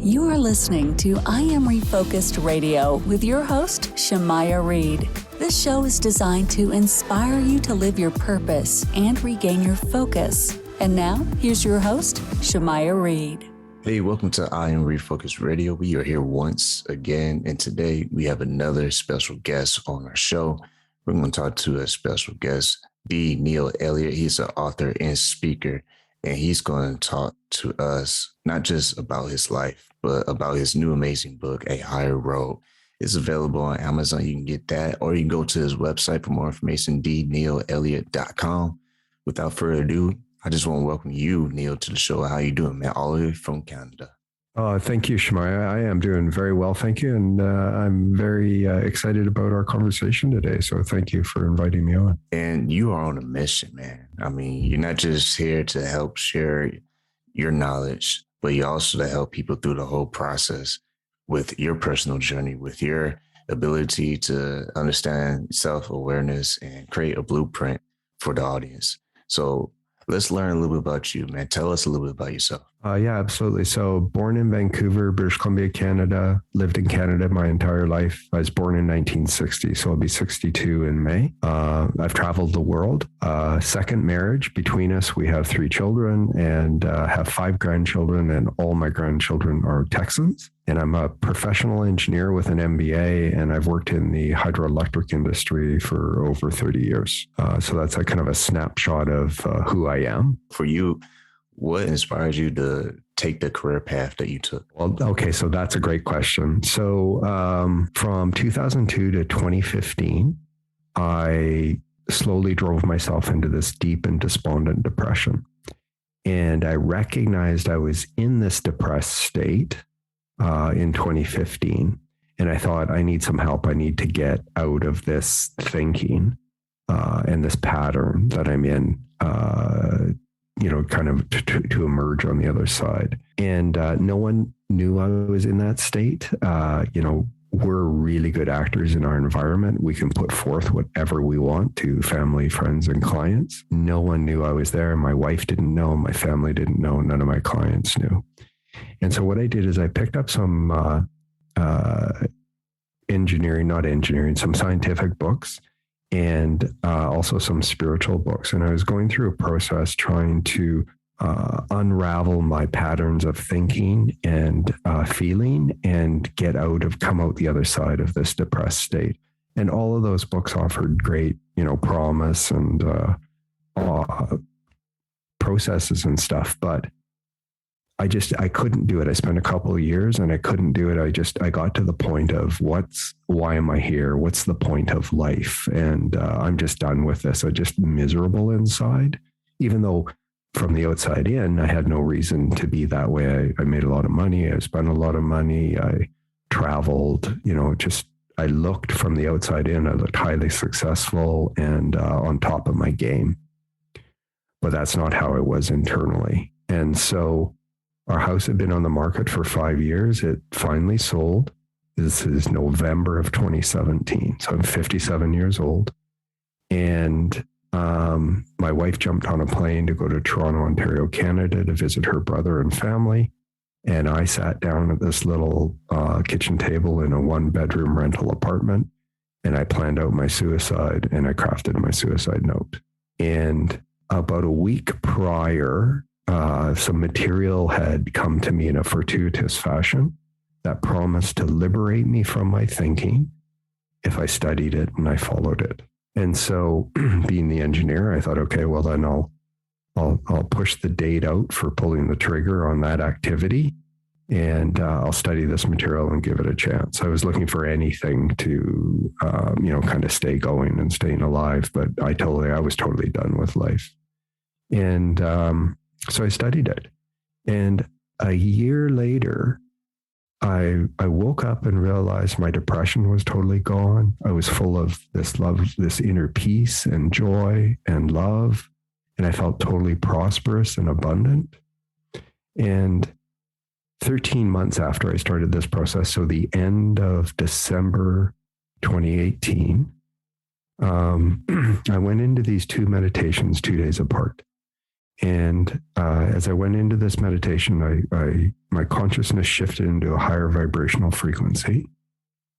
You are listening to I Am Refocused Radio with your host, Shemaya Reed. This show is designed to inspire you to live your purpose and regain your focus. And now, here's your host, Shemaya Reed. Hey, welcome to I Am Refocused Radio. We are here once again, and today we have another special guest on our show. We're going to talk to a special guest, D. Neil Elliott. He's an author and speaker, and he's going to talk to us not just about his life, but about his new amazing book, A Higher Road. It's available on Amazon. You can get that, or you can go to his website for more information, dneilelliott.com. Without further ado, I just want to welcome you, Neil, to the show. How you doing, man? All the way from Canada. Thank you, Shemaya. I am doing very well, thank you. And I'm very excited about our conversation today. So thank you for inviting me on. And you are on a mission, man. I mean, you're not just here to help share your knowledge, but you're also to help people through the whole process with your personal journey, with your ability to understand self-awareness and create a blueprint for the audience. So let's learn a little bit about you, man. Tell us a little bit about yourself. Yeah, absolutely. So born in Vancouver, British Columbia, Canada, lived in Canada my entire life. I was born in 1960, so I'll be 62 in May. I've traveled the world. Second marriage between us. We have 3 children and have 5 grandchildren, and all my grandchildren are Texans. And I'm a professional engineer with an MBA, and I've worked in the hydroelectric industry for over 30 years. So that's a kind of a snapshot of who I am. For you, what inspired you to take the career path that you took? Well, okay, so that's a great question. So from 2002 to 2015, I slowly drove myself into this deep and despondent depression. And I recognized I was in this depressed state in 2015. And I thought, I need some help. I need to get out of this thinking and this pattern that I'm in, kind of to emerge on the other side. And no one knew I was in that state. We're really good actors in our environment. We can put forth whatever we want to family, friends, and clients. No one knew I was there. My wife didn't know. My family didn't know. None of my clients knew. And so what I did is I picked up some some scientific books, and also some spiritual books. And I was going through a process trying to unravel my patterns of thinking and feeling and come out the other side of this depressed state. And all of those books offered great, promise and processes and stuff. But I couldn't do it. I spent a couple of years and I couldn't do it. I got to the point of why am I here? What's the point of life? And I'm just done with this. I'm just miserable inside, even though from the outside in, I had no reason to be that way. I made a lot of money. I spent a lot of money. I traveled, I looked from the outside in. I looked highly successful and on top of my game, but that's not how I was internally. And so our house had been on the market for 5 years. It finally sold. This is November of 2017. So I'm 57 years old. And my wife jumped on a plane to go to Toronto, Ontario, Canada to visit her brother and family. And I sat down at this little kitchen table in a 1-bedroom rental apartment. And I planned out my suicide, and I crafted my suicide note. And about a week prior, some material had come to me in a fortuitous fashion that promised to liberate me from my thinking if I studied it and I followed it. And so being the engineer, I thought, okay, well then I'll push the date out for pulling the trigger on that activity, and I'll study this material and give it a chance. I was looking for anything to, kind of stay going and staying alive, but I was totally done with life. And so I studied it. And a year later, I woke up and realized my depression was totally gone. I was full of this love, this inner peace and joy and love. And I felt totally prosperous and abundant. And 13 months after I started this process, so the end of December 2018, I went into these 2 meditations 2 days apart. And as I went into this meditation, my consciousness shifted into a higher vibrational frequency.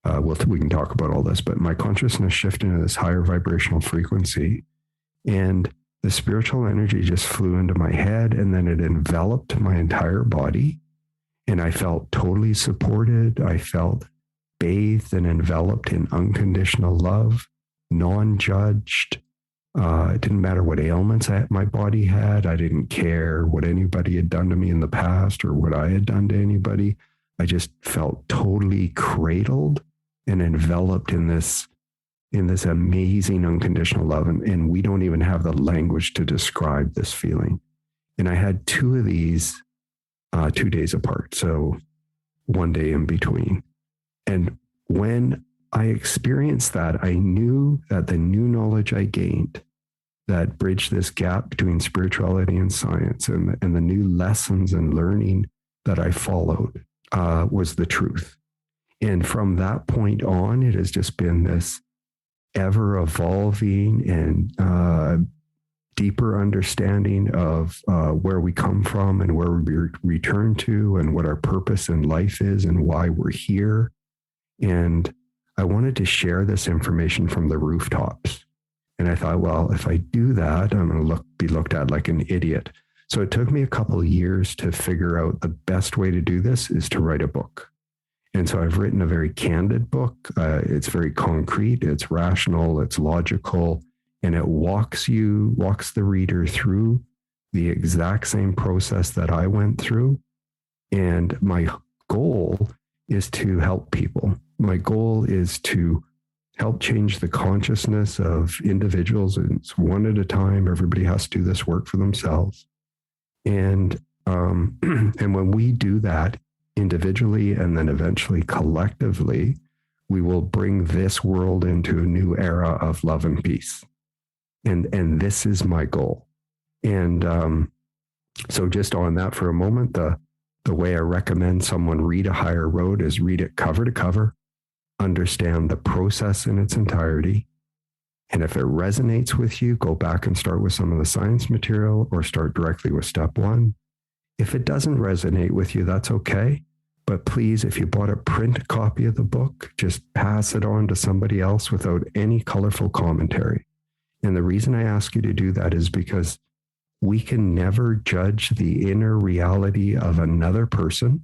We can talk about all this, but my consciousness shifted into this higher vibrational frequency, and the spiritual energy just flew into my head, and then it enveloped my entire body, and I felt totally supported. I felt bathed and enveloped in unconditional love, non-judged. It didn't matter what ailments my body had. I didn't care what anybody had done to me in the past or what I had done to anybody. I just felt totally cradled and enveloped in this amazing unconditional love. And we don't even have the language to describe this feeling. And I had two of these 2 days apart. So one day in between. And when I experienced that, I knew that the new knowledge I gained that bridged this gap between spirituality and science, and the new lessons and learning that I followed was the truth. And from that point on, it has just been this ever evolving and deeper understanding of where we come from and where we return to and what our purpose in life is and why we're here. And I wanted to share this information from the rooftops. And I thought, well, if I do that, I'm going to be looked at like an idiot. So it took me a couple of years to figure out the best way to do this is to write a book. And so I've written a very candid book. It's very concrete, it's rational, it's logical, and it walks the reader through the exact same process that I went through. And my goal is to help people. My goal is to help change the consciousness of individuals. It's one at a time. Everybody has to do this work for themselves. And when we do that individually and then eventually collectively, we will bring this world into a new era of love and peace. And this is my goal. And so just on that for a moment, the way I recommend someone read A Higher Road is read it cover to cover, understand the process in its entirety. And if it resonates with you, go back and start with some of the science material or start directly with step one. If it doesn't resonate with you, that's okay. But please, if you bought a print copy of the book, just pass it on to somebody else without any colorful commentary. And the reason I ask you to do that is because we can never judge the inner reality of another person.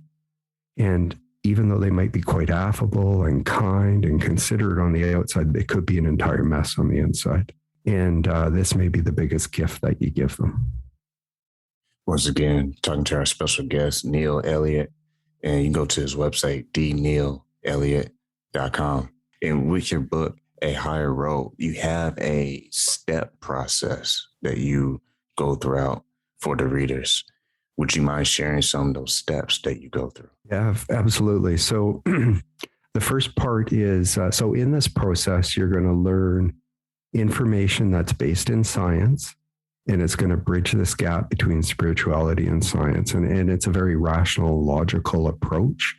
And even though they might be quite affable and kind and considerate on the outside, they could be an entire mess on the inside. And this may be the biggest gift that you give them. Once again, talking to our special guest, Neil Elliott, and you can go to his website, dneilelliott.com. And with your book, A Higher Road, you have a step process that you go throughout for the readers. Would you mind sharing some of those steps that you go through? Yeah, absolutely. So the first part is, so in this process, you're going to learn information that's based in science, and it's going to bridge this gap between spirituality and science. And it's a very rational, logical approach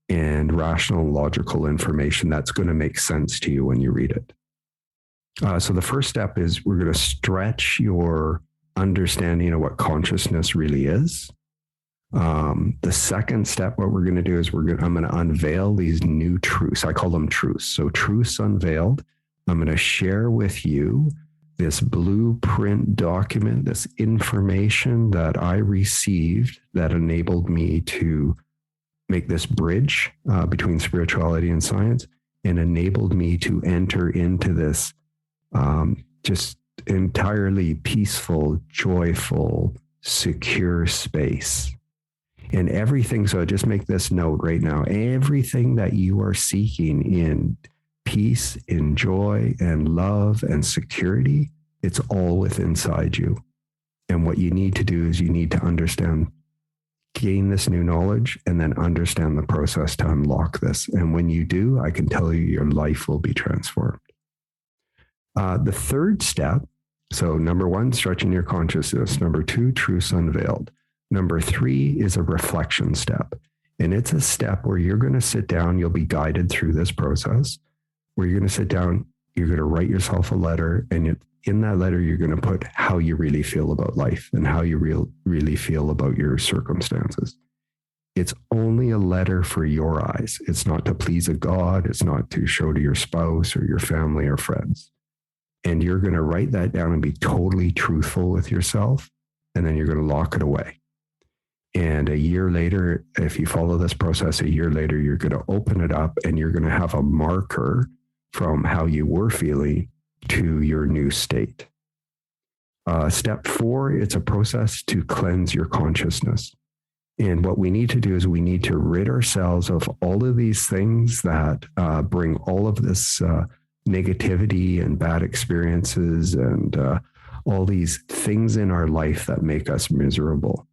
and rational, logical information that's going to make sense to you when you read it. So the first step is we're going to stretch your understanding of what consciousness really is. The second step, what we're going to do is I'm going to unveil these new truths. I call them truths. So truths unveiled. I'm going to share with you this blueprint document, this information that I received that enabled me to make this bridge between spirituality and science, and enabled me to enter into this just entirely peaceful, joyful, secure space. And everything, so just make this note right now, everything that you are seeking in peace, in joy, and love, and security, it's all within inside you. And what you need to do is you need to understand, gain this new knowledge, and then understand the process to unlock this. And when you do, I can tell you your life will be transformed. The third step, so number one, stretching your consciousness. Number two, truths unveiled. Number three is a reflection step. And it's a step where you're going to sit down, you'll be guided through this process, where you're going to sit down, you're going to write yourself a letter, and in that letter, you're going to put how you really feel about life and how you really feel about your circumstances. It's only a letter for your eyes. It's not to please a God. It's not to show to your spouse or your family or friends. And you're going to write that down and be totally truthful with yourself. And then you're going to lock it away. And a year later, if you follow this process, a year later, you're going to open it up and you're going to have a marker from how you were feeling to your new state. Step 4, it's a process to cleanse your consciousness. And what we need to do is we need to rid ourselves of all of these things that bring all of this negativity and bad experiences and all these things in our life that make us miserable.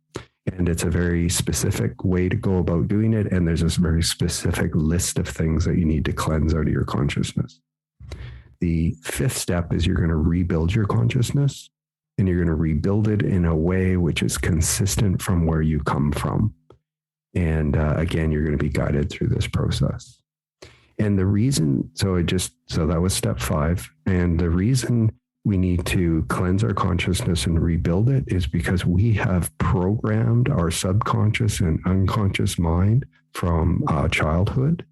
And it's a very specific way to go about doing it. And there's this very specific list of things that you need to cleanse out of your consciousness. The 5th step is you're going to rebuild your consciousness, and you're going to rebuild it in a way which is consistent from where you come from. And again, you're going to be guided through this process. And the reason, so that was step 5. And the reason we need to cleanse our consciousness and rebuild it is because we have programmed our subconscious and unconscious mind from childhood.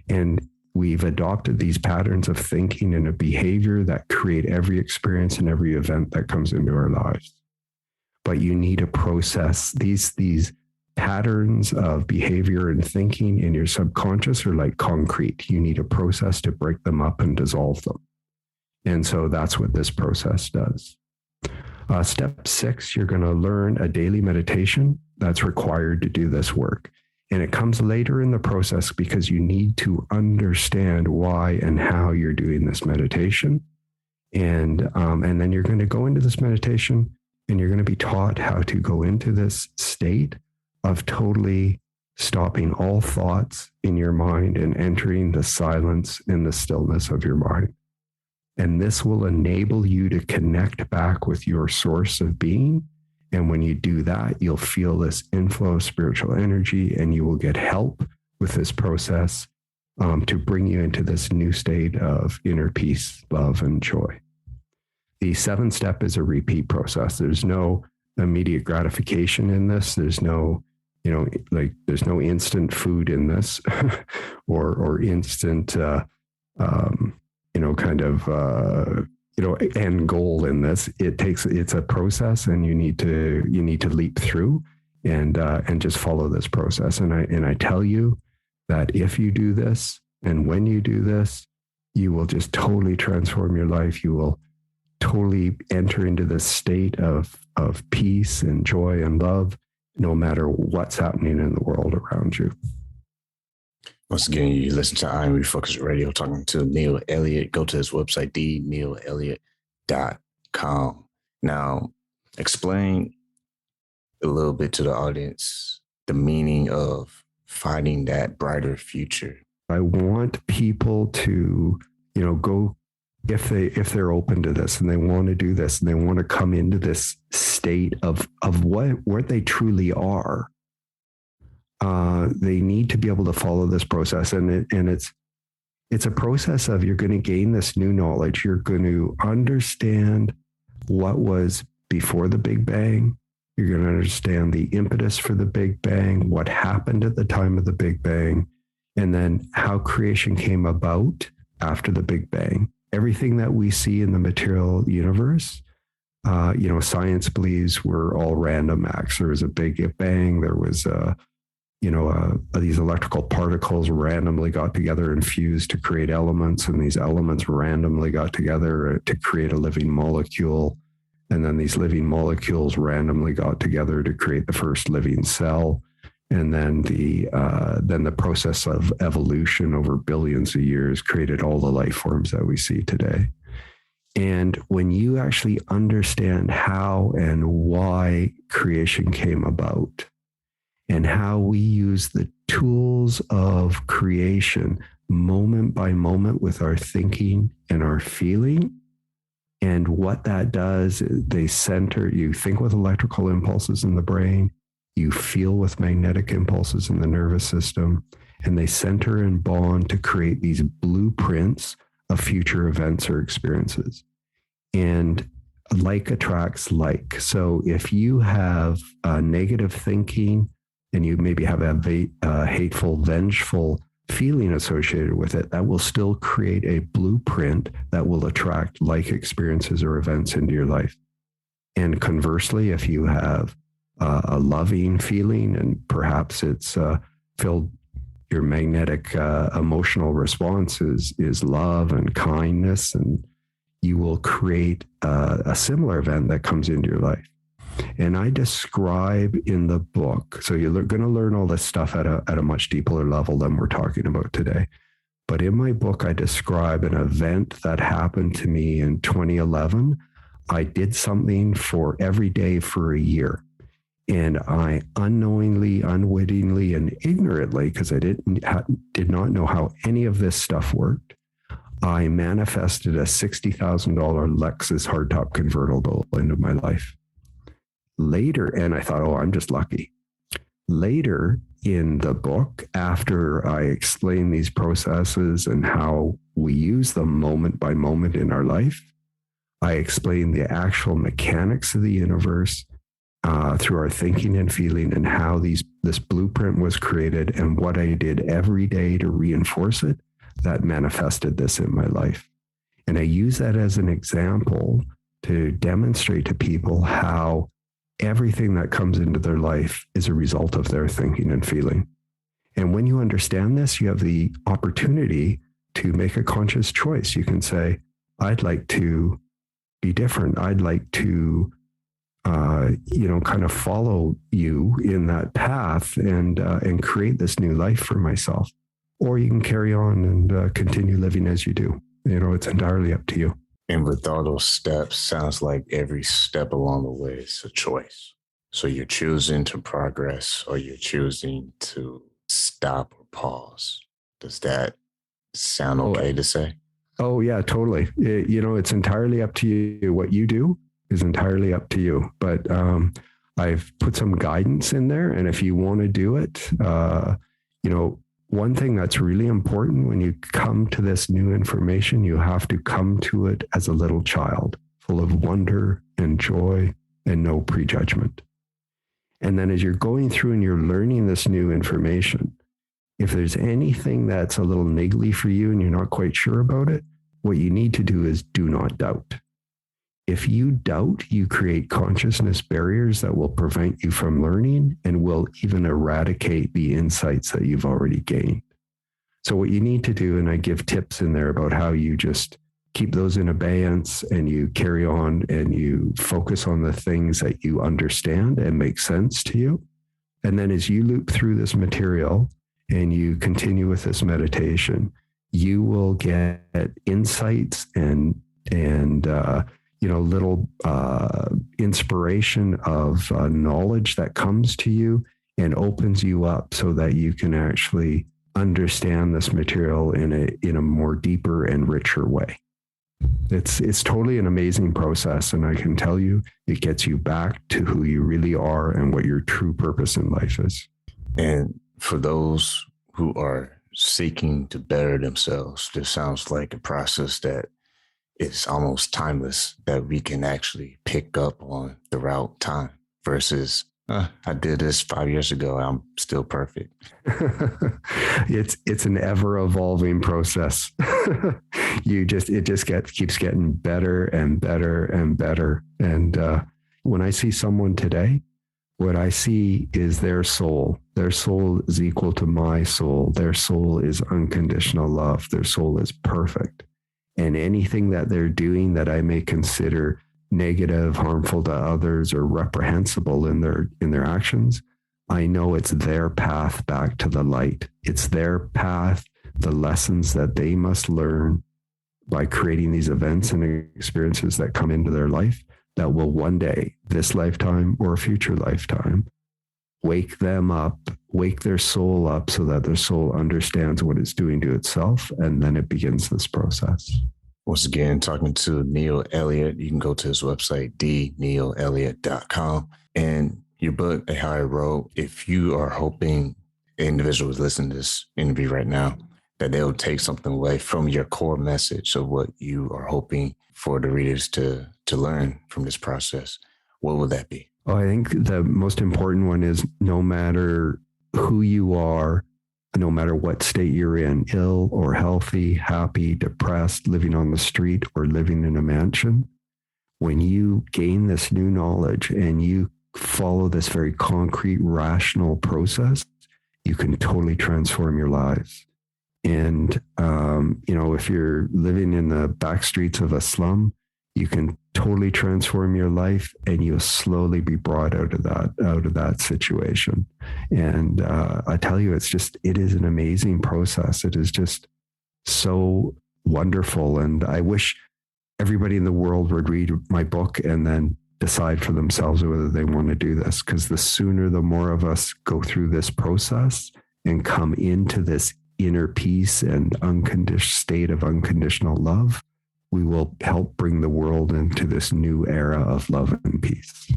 And we've adopted these patterns of thinking and a behavior that create every experience and every event that comes into our lives. But you need to process these patterns of behavior and thinking in your subconscious are like concrete. You need a process to break them up and dissolve them. And so that's what this process does. Step 6, you're going to learn a daily meditation that's required to do this work. And it comes later in the process because you need to understand why and how you're doing this meditation. And then you're going to go into this meditation and you're going to be taught how to go into this state of totally stopping all thoughts in your mind and entering the silence and the stillness of your mind. And this will enable you to connect back with your source of being. And when you do that, you'll feel this inflow of spiritual energy, and you will get help with this process to bring you into this new state of inner peace, love, and joy. The 7th step is a repeat process. There's no immediate gratification in this. There's no, there's no instant food in this or instant, end goal in this. It's a process, and you need to leap through and just follow this process. And I tell you that if you do this, and when you do this, you will just totally transform your life. You will totally enter into this state of peace and joy and love, no matter what's happening in the world around you. Once again, you listen to I Am Refocused Radio, talking to Neil Elliott. Go to his website, dneilelliott.com. Now, explain a little bit to the audience the meaning of finding that brighter future. I want people to, go, if they're open to this and they want to do this and they want to come into this state of what they truly are. They need to be able to follow this process. And it's a process of, you're going to gain this new knowledge. You're going to understand what was before the Big Bang. You're going to understand the impetus for the Big Bang, what happened at the time of the Big Bang, and then how creation came about after the Big Bang. Everything that we see in the material universe, science believes we're all random acts. There was a Big Bang. There was these electrical particles randomly got together and fused to create elements, and these elements randomly got together to create a living molecule. And then these living molecules randomly got together to create the first living cell. And then the process of evolution over billions of years created all the life forms that we see today. And when you actually understand how and why creation came about, and how we use the tools of creation moment by moment with our thinking and our feeling, and what that does, they center, you think with electrical impulses in the brain, you feel with magnetic impulses in the nervous system, and they center and bond to create these blueprints of future events or experiences. And like attracts like. So if you have negative thinking and you maybe have a hateful, vengeful feeling associated with it, that will still create a blueprint that will attract like experiences or events into your life. And conversely, if you have a loving feeling and perhaps it's filled, your magnetic emotional response is love and kindness, and you will create a similar event that comes into your life. And I describe in the book, so you're going to learn all this stuff at a much deeper level than we're talking about today. But in my book, I describe an event that happened to me in 2011. I did something for every day for a year. And I unknowingly, unwittingly, and ignorantly, because I did not know how any of this stuff worked, I manifested a $60,000 Lexus hardtop convertible into my life. Later, and I thought, oh, I'm just lucky. Later in the book, after I explain these processes and how we use them moment by moment in our life, I explain the actual mechanics of the universe through our thinking and feeling, and how this blueprint was created and what I did every day to reinforce it that manifested this in my life. And I use that as an example to demonstrate to people how everything that comes into their life is a result of their thinking and feeling. And when you understand this, you have the opportunity to make a conscious choice. You can say, I'd like to be different. I'd like to, kind of follow you in that path and create this new life for myself. Or you can carry on and continue living as you do. It's entirely up to you. And with all those steps, sounds like every step along the way is a choice. So you're choosing to progress or you're choosing to stop or pause. Does that sound okay to say? Oh, yeah, totally. It's entirely up to you. What you do is entirely up to you. But I've put some guidance in there. And if you want to do it, one thing that's really important when you come to this new information, you have to come to it as a little child, full of wonder and joy and no prejudgment. And then as you're going through and you're learning this new information, if there's anything that's a little niggly for you and you're not quite sure about it, what you need to do is do not doubt. If you doubt, you create consciousness barriers that will prevent you from learning and will even eradicate the insights that you've already gained. So what you need to do, and I give tips in there about how you just keep those in abeyance and you carry on and you focus on the things that you understand and make sense to you. And then as you loop through this material and you continue with this meditation, you will get insights and little inspiration of knowledge that comes to you and opens you up so that you can actually understand this material in a more deeper and richer way. It's totally an amazing process. And I can tell you, it gets you back to who you really are and what your true purpose in life is. And for those who are seeking to better themselves, this sounds like a process that is almost timeless, that we can actually pick up on throughout time versus I did this 5 years ago. I'm still perfect. It's an ever evolving process. Keeps getting better and better and better. And when I see someone today, what I see is their soul. Their soul is equal to my soul. Their soul is unconditional love. Their soul is perfect. And anything that they're doing that I may consider negative, harmful to others, or reprehensible in their actions, I know it's their path back to the light. It's their path, the lessons that they must learn by creating these events and experiences that come into their life that will one day, this lifetime or a future lifetime, wake them up, wake their soul up so that their soul understands what it's doing to itself. And then it begins this process. Once again, talking to Neil Elliott. You can go to his website, dneilelliott.com. And your book, A Higher Road, if you are hoping an individual is listening to this interview right now that they'll take something away from your core message of what you are hoping for the readers to learn from this process, what would that be? Oh, I think the most important one is no matter who you are, no matter what state you're in, ill or healthy, happy, depressed, living on the street or living in a mansion, when you gain this new knowledge and you follow this very concrete, rational process, you can totally transform your lives. And, if you're living in the back streets of a slum, you can totally transform your life and you'll slowly be brought out of that situation. And I tell you, it is an amazing process. It is just so wonderful. And I wish everybody in the world would read my book and then decide for themselves whether they want to do this. Because the more of us go through this process and come into this inner peace and state of unconditional love, we will help bring the world into this new era of love and peace.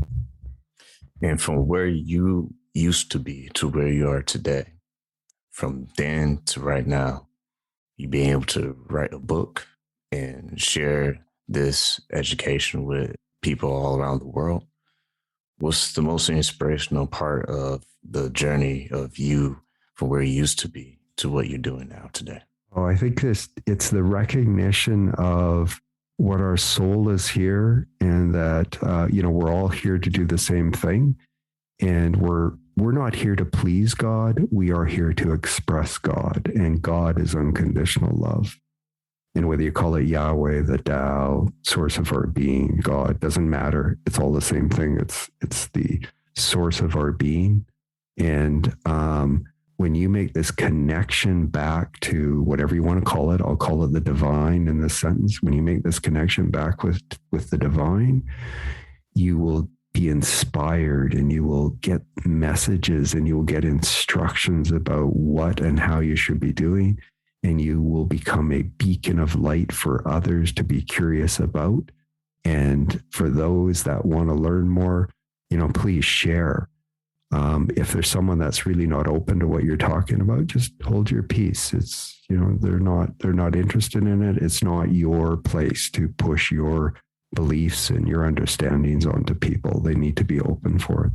And from where you used to be to where you are today, from then to right now, you being able to write a book and share this education with people all around the world, what's the most inspirational part of the journey of you from where you used to be to what you're doing now today? Oh, I think it's the recognition of what our soul is here, and that, we're all here to do the same thing. And we're not here to please God. We are here to express God, and God is unconditional love. And whether you call it Yahweh, the Tao, source of our being, God, doesn't matter. It's all the same thing. It's the source of our being. And, when you make this connection back to whatever you want to call it, I'll call it the divine in this sentence. When you make this connection back with the divine, you will be inspired and you will get messages and you will get instructions about what and how you should be doing. And you will become a beacon of light for others to be curious about. And for those that want to learn more, please share. If there's someone that's really not open to what you're talking about, just hold your peace. It's, they're not interested in it. It's not your place to push your beliefs and your understandings onto people. They need to be open for it.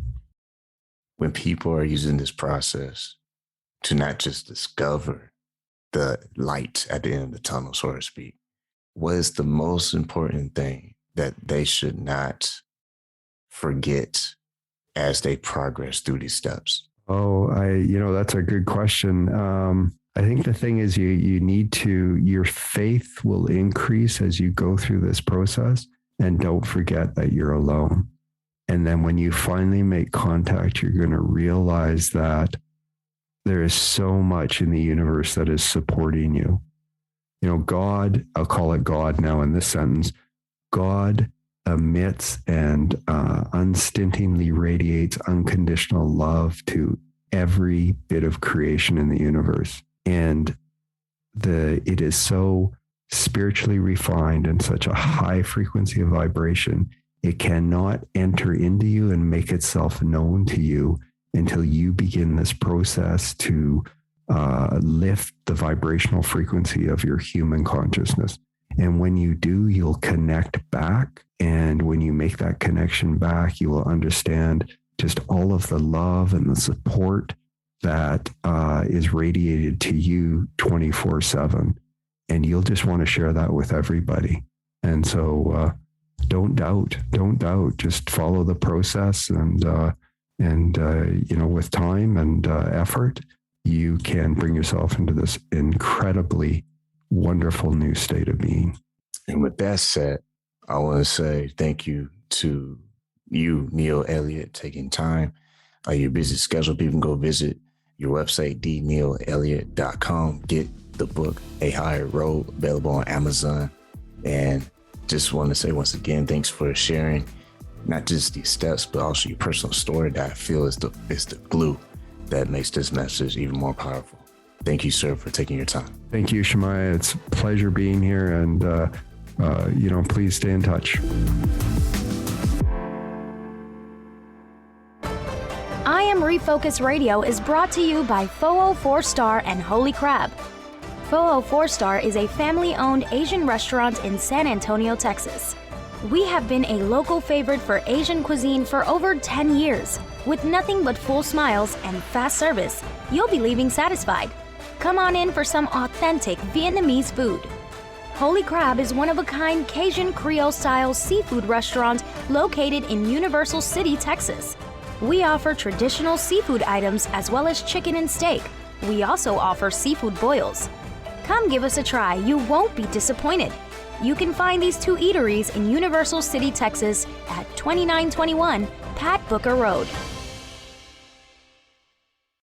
When people are using this process to not just discover the light at the end of the tunnel, so to speak, what is the most important thing that they should not forget as they progress through these steps? Oh, that's a good question. I think the thing is your faith will increase as you go through this process, and don't forget that you're alone. And then when you finally make contact, you're going to realize that there is so much in the universe that is supporting you. God, I'll call it God now in this sentence, God emits and unstintingly radiates unconditional love to every bit of creation in the universe. And it is so spiritually refined and such a high frequency of vibration, it cannot enter into you and make itself known to you until you begin this process to lift the vibrational frequency of your human consciousness. And when you do, you'll connect back. And when you make that connection back, you will understand just all of the love and the support that is radiated to you 24/7. And you'll just want to share that with everybody. And so don't doubt, just follow the process. And with time and effort, you can bring yourself into this incredibly wonderful new state of being. And with that said, I want to say thank you to you, Neil Elliott, taking time out of your busy schedule. People can go visit your website, dneilelliott.com. Get the book, A Higher Road, available on Amazon. And just want to say once again, thanks for sharing not just these steps, but also your personal story that I feel is the glue that makes this message even more powerful. Thank you, sir, for taking your time. Thank you, Shemaiah. It's a pleasure being here. And, please stay in touch. I Am Refocus Radio is brought to you by Foo 4 Star and Holy Crab. Fo'o 4-Star is a family-owned Asian restaurant in San Antonio, Texas. We have been a local favorite for Asian cuisine for over 10 years. With nothing but full smiles and fast service, you'll be leaving satisfied. Come on in for some authentic Vietnamese food. Holy Crab is one-of-a-kind Cajun Creole-style seafood restaurant located in Universal City, Texas. We offer traditional seafood items as well as chicken and steak. We also offer seafood boils. Come give us a try, you won't be disappointed. You can find these two eateries in Universal City, Texas at 2921 Pat Booker Road.